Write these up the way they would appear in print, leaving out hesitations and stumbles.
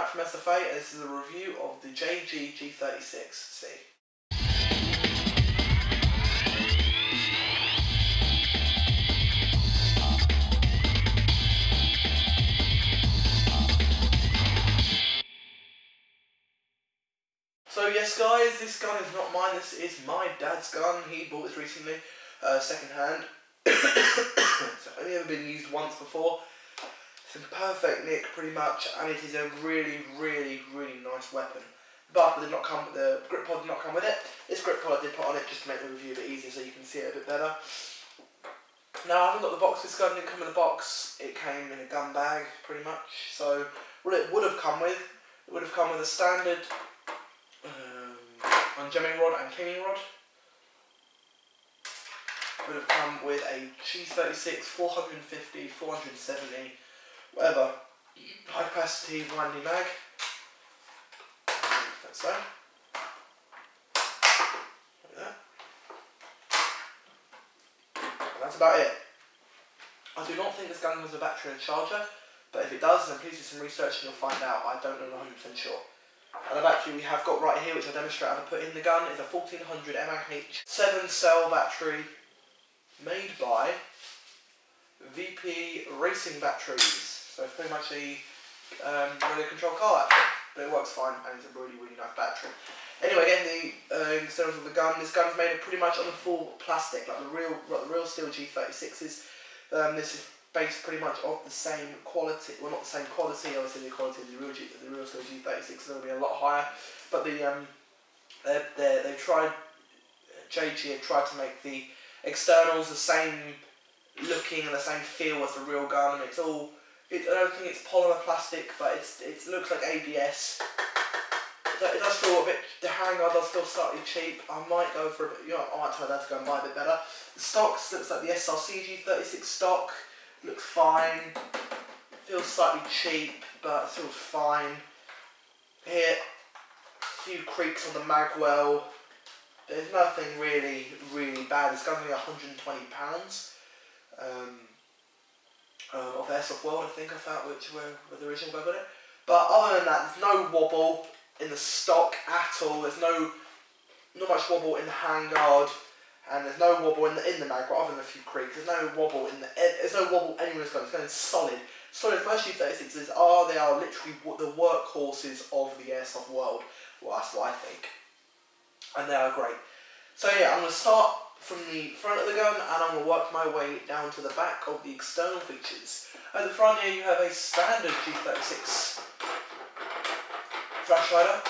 back from SFA, and this is a review of the G36c. So yes guys, this gun is not mine, this is my dad's gun. He bought this recently, second hand. It's only ever been used once before. It's in perfect nick pretty much, and it is a really nice weapon. But did not come with the grip pod, did not come with it. This grip pod I did put on it just to make the review a bit easier so you can see it a bit better. Now I haven't got the box, this gun didn't come in a box, it came in a gun bag pretty much. So what it would have come with, a standard ungemming rod and cleaning rod. Would have come with a G36, 450, 470, whatever, high capacity winding mag. Like so. Like that. And that's about it. I do not think this gun has a battery and a charger, but if it does, then please do some research and you'll find out. I don't know 100% sure. And the battery we have got right here, which I'll demonstrate how to put in the gun, is a 1400 mAh 7-cell battery made by VP Racing Batteries. So it's pretty much a radio control car battery, but it works fine and it's a really nice battery. Anyway, again, the externals of the gun. This gun is made pretty much on the full plastic, like the real steel G36s. This is based pretty much of the same quality. Well, not the same quality. Obviously, the quality of the real steel G36 is going to be a lot higher. But they've tried. JG have tried to make the externals the same looking and the same feel as the real gun. It's all. I don't think it's polymer plastic, but it looks like ABS. It does feel a bit. The handguard does feel slightly cheap. I might go for a bit. I might tell Dad to go and buy a bit better. The stocks looks like the SRC G36 stock. Looks fine. Feels slightly cheap, but feels fine. Here, a few creaks on the mag well. There's nothing really bad. This gun's only £120 of Airsoft World, I think I found, which were the original guy got it. But other than that, there's no wobble in the stock at all. There's not much wobble in the handguard, and there's no wobble in the mag, other than a few creaks. There's no wobble anywhere in this gun. It's going solid. Solid. Most G36s are. They are literally the workhorses of the Airsoft world. Well, that's what I think. And they are great. So yeah, I'm going to start from the front of the gun and I'm going to work my way down to the back of the external features. At the front here you have a standard G36 flash hider.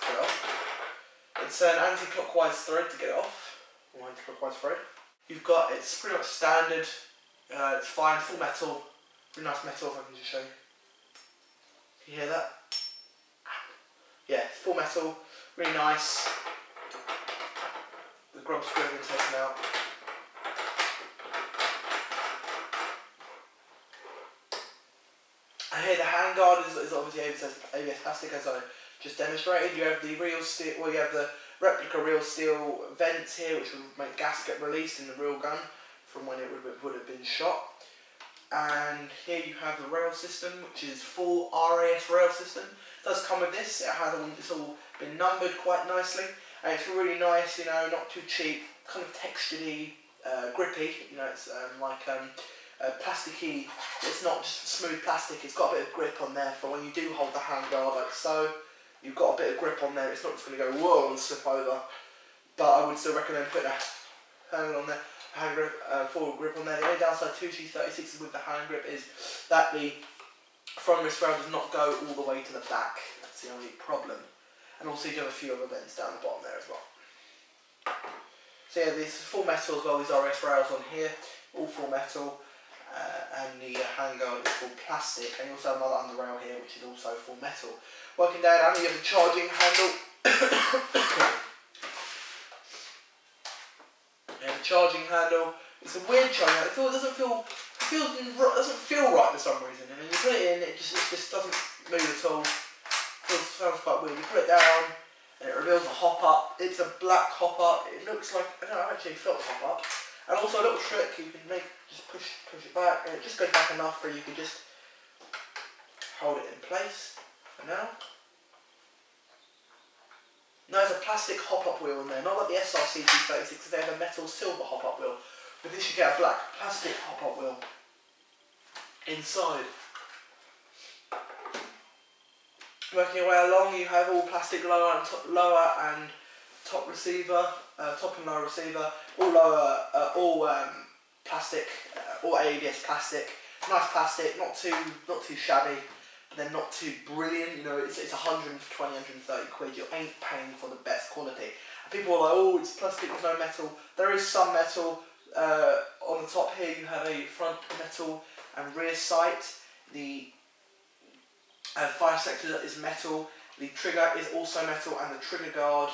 Get it off. It's an anti-clockwise thread to get it off. Or anti-clockwise thread. It's pretty much standard. It's fine, full metal. Really nice metal, if I can just show you. Can you hear that? Yeah, full metal. Really nice. The grub screw has been taken out. And here the handguard is obviously ABS plastic, as I just demonstrated. You have the real steel, well, you have the replica real steel vents here, which will make gas get released in the real gun from when it would have been shot. And here you have the rail system, which is full RAS rail system. It does come with this. It's all been numbered quite nicely, and it's really nice. Not too cheap, kind of textured-y, grippy. It's plasticky. It's not just smooth plastic. It's got a bit of grip on there for when you do hold the handguard like so. You've got a bit of grip on there. It's not just going to go whoa and slip over. But I would still recommend putting a hand on there. Hand grip, forward grip on there. The only downside to G36s with the hand grip is that the front wrist rail does not go all the way to the back. That's the only problem. And also you do have a few other vents down the bottom there as well. So yeah, this is full metal as well. These RS rails on here, all full metal, and the handguard is full plastic. And you also have another under rail here, which is also full metal. Working down, you have the charging handle. Charging handle. It's a weird charging handle. It doesn't feel right for some reason. And when you put it in, it just doesn't move at all. Sounds quite weird. You put it down, and it reveals a hop up. It's a black hop up. It looks like I actually felt the hop up. And also a little trick you can make: just push it back, and it just goes back enough where you can just hold it in place. And now, there's a plastic hop-up wheel in there, not like the SRC G36 because they have a metal silver hop-up wheel, but this you get a black plastic hop-up wheel inside. Working your way along, you have all plastic lower and top receiver, top and lower receiver, all plastic, all ABS plastic. Nice plastic, not too shabby, but then not too brilliant. You know, it's 120, 130 quid. You ain't paying for the best quality. And people are like, oh, it's plastic with no metal. There is some metal. On the top here, you have a front metal and rear sight. The fire sector is metal, the trigger is also metal, and the trigger guard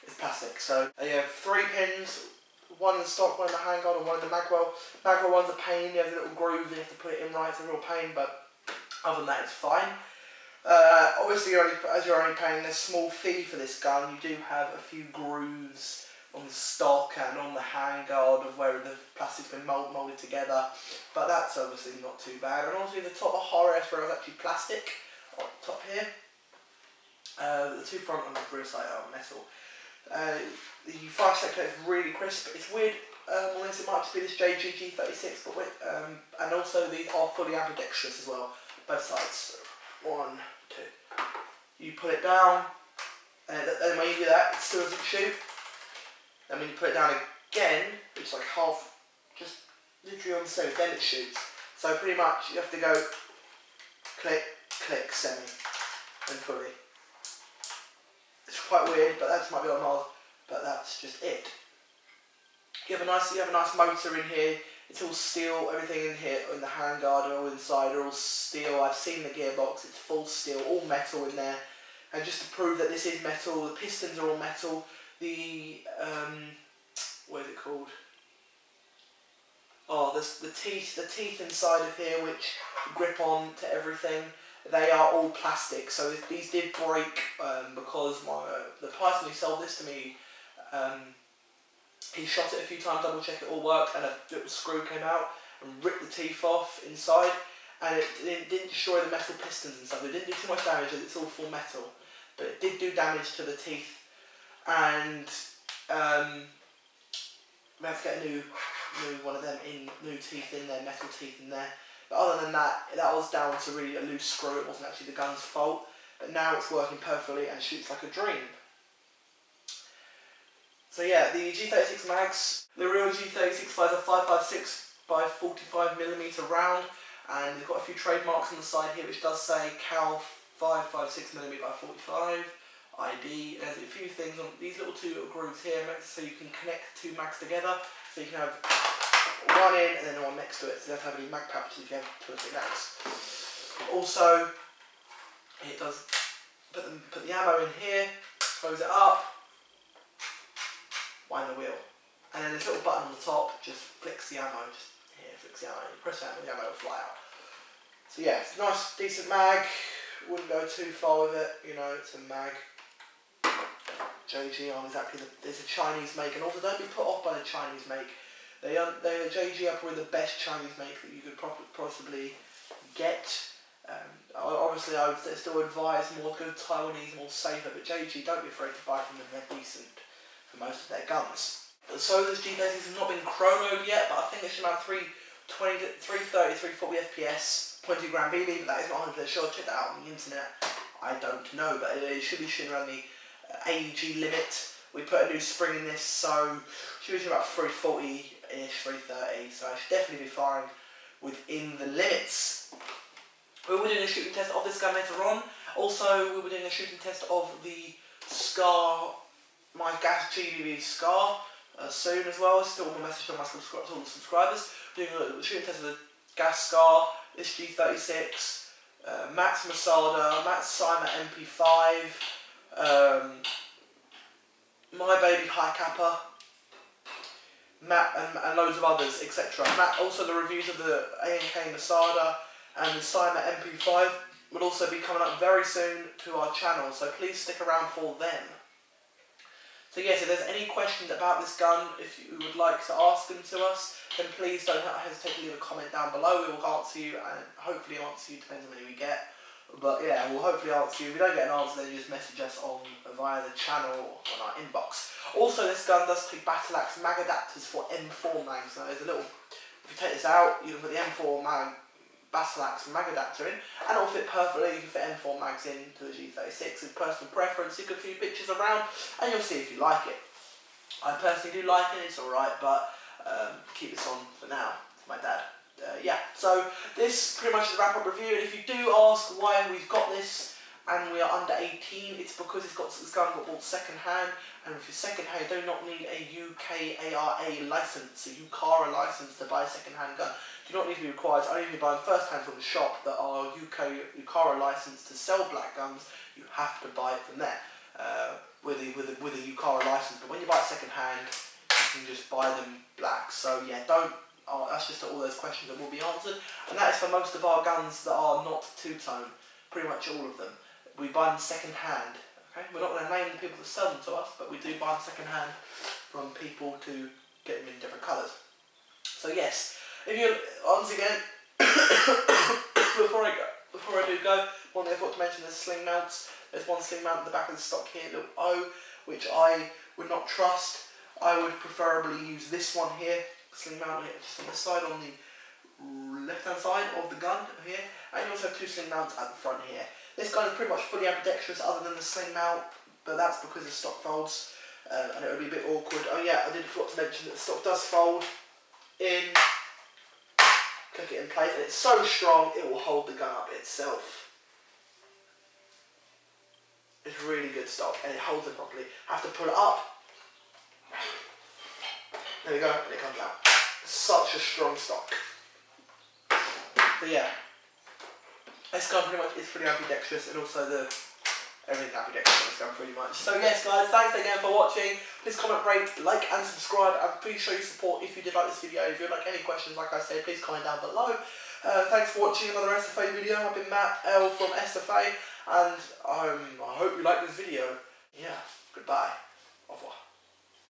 is plastic. So you have 3 pins, one in the stock, one in the handguard, and one in the magwell. Magwell one's a pain, you have a little groove, you have to put it in right, it's a real pain, but other than that it's fine. Obviously, as you're only paying a small fee for this gun, you do have a few grooves on the stock and on the handguard of where the plastic's been moulded together, but that's obviously not too bad. And obviously the top of RS rail is actually plastic on top here. The 2 front and the rear sight are metal. The fire sector is really crisp. It's weird on this, it might just be this G36, but and also these are fully ambidextrous as well, both sides. 1, 2. You pull it down, and when you do that, it still doesn't shoot. Then when you put it down again, it's like half, just literally on the same, then it shoots. So pretty much you have to go click, click, semi, and fully. It's quite weird, but that might be on Mars, but that's just it. You have a nice motor in here. It's all steel, everything in here, in the handguard, all inside are all steel. I've seen the gearbox, it's full steel, all metal in there. And just to prove that this is metal, the pistons are all metal. The what is it called? Oh, the teeth inside of here, which grip on to everything, they are all plastic. So these did break because the person who sold this to me, he shot it a few times, double check it all worked, and a little screw came out and ripped the teeth off inside, and it didn't destroy the metal pistons and stuff. It didn't do too much damage, it's all full metal, but it did do damage to the teeth. And we have to get a new one of them new teeth in there, metal teeth in there. But other than that, that was down to really a loose screw. It wasn't actually the gun's fault. But now it's working perfectly and shoots like a dream. So yeah, the G36 mags, the real G36 fires a 5.56 by 45mm round, and they've got a few trademarks on the side here which does say Cal 5.56mm by 45. ID. There's a few things on these little 2 little grooves here, so you can connect 2 mags together. So you can have one in and then one next to it, so you don't have any mag pouches if you have 2 or 3 mags. Also, it does put the ammo in here, close it up, wind the wheel, and then this little button on the top just flicks the ammo. Just here, flicks the ammo. You press that and the ammo will fly out. So yeah, it's a nice, decent mag. Wouldn't go too far with it. You know, it's a mag. JG on exactly there's a Chinese make, and also don't be put off by the Chinese make. JG are probably the best Chinese make that you could possibly get. Obviously, I would still advise more good Taiwanese, more safer, but JG, don't be afraid to buy from them. They're decent for most of their guns. So this G36 has not been chronoed yet, but I think it's around 320 to 330, 340 FPS, 0.2 gram BB, but that is not 100% sure. Check that out on the internet. I don't know, but it should be shooting around the AEG limit. We put a new spring in this, so should be about 340-ish, 330, so I should definitely be firing within the limits. We will be doing a shooting test of this gun later on. Also, we will be doing a shooting test of the Scar, my gas GBB Scar, soon as well. Still on my message to all the subscribers. Doing a shooting test of the gas Scar, this G36, Matt's Masada, Matt's Cyma MP5, my baby High Kappa, Matt and loads of others, etc. Matt, also the reviews of the ANK Masada and the Cyma MP5 will also be coming up very soon to our channel, so please stick around for them. So yes, if there's any questions about this gun, if you would like to ask them to us, then please don't hesitate to leave a comment down below. We will answer you, and hopefully answer you, depends on how many we get. But yeah, we'll hopefully answer you. If you don't get an answer, then you just message us on via the channel or on our inbox. Also, this gun does take battle axe mag adapters for M4 mags. So there's a little, if you take this out, you can put the M4 mag battle axe mag adapter in, and it'll fit perfectly. You can fit M4 mags into the G36. It's personal preference. You can few pictures around, and you'll see if you like it. I personally do like it. It's alright, but keep this on for now. For my dad. Yeah, so this pretty much is a wrap-up review, and if you do ask why we've got this and we are under 18, it's because this gun got bought second-hand, and if you're second-hand, you do not need a UK ARA license, a UCARA license to buy a second-hand gun. Do not need to be required. I only buy first-hand from the shop that are UCARA licensed to sell black guns. You have to buy it from there with a UCARA license, but when you buy it second-hand, you can just buy them black. So yeah, don't. That's just all those questions that will be answered, and that is for most of our guns that are not two-tone, pretty much all of them. We buy them second-hand, okay? We're not going to name the people that sell them to us, but we do buy them second-hand from people to get them in different colours. So yes, if you, once again, before I do go, one thing I thought to mention is sling mounts. There's one sling mount at the back of the stock here, little O, which I would not trust. I would preferably use this one here. Sling mount here, just on the side, on the left hand side of the gun here, and you also have two sling mounts at the front here. This gun is pretty much fully ambidextrous other than the sling mount, but that's because the stock folds and it would be a bit awkward. Oh yeah, I did forget to mention that the stock does fold in, click it in place, and it's so strong it will hold the gun up itself. It's really good stock and it holds it properly. Have to pull it up. There we go, and it comes out. Such a strong stock. So yeah, this gun pretty much is pretty ambidextrous, and also everything's ambidextrous on this gun pretty much. So yes guys, thanks again for watching. Please comment, rate, like and subscribe, and please show your support if you did like this video. If you would like any questions, like I said, please comment down below. Thanks for watching another SFA video. I've been Matt L from SFA, and I hope you like this video. Yeah, goodbye. Au revoir.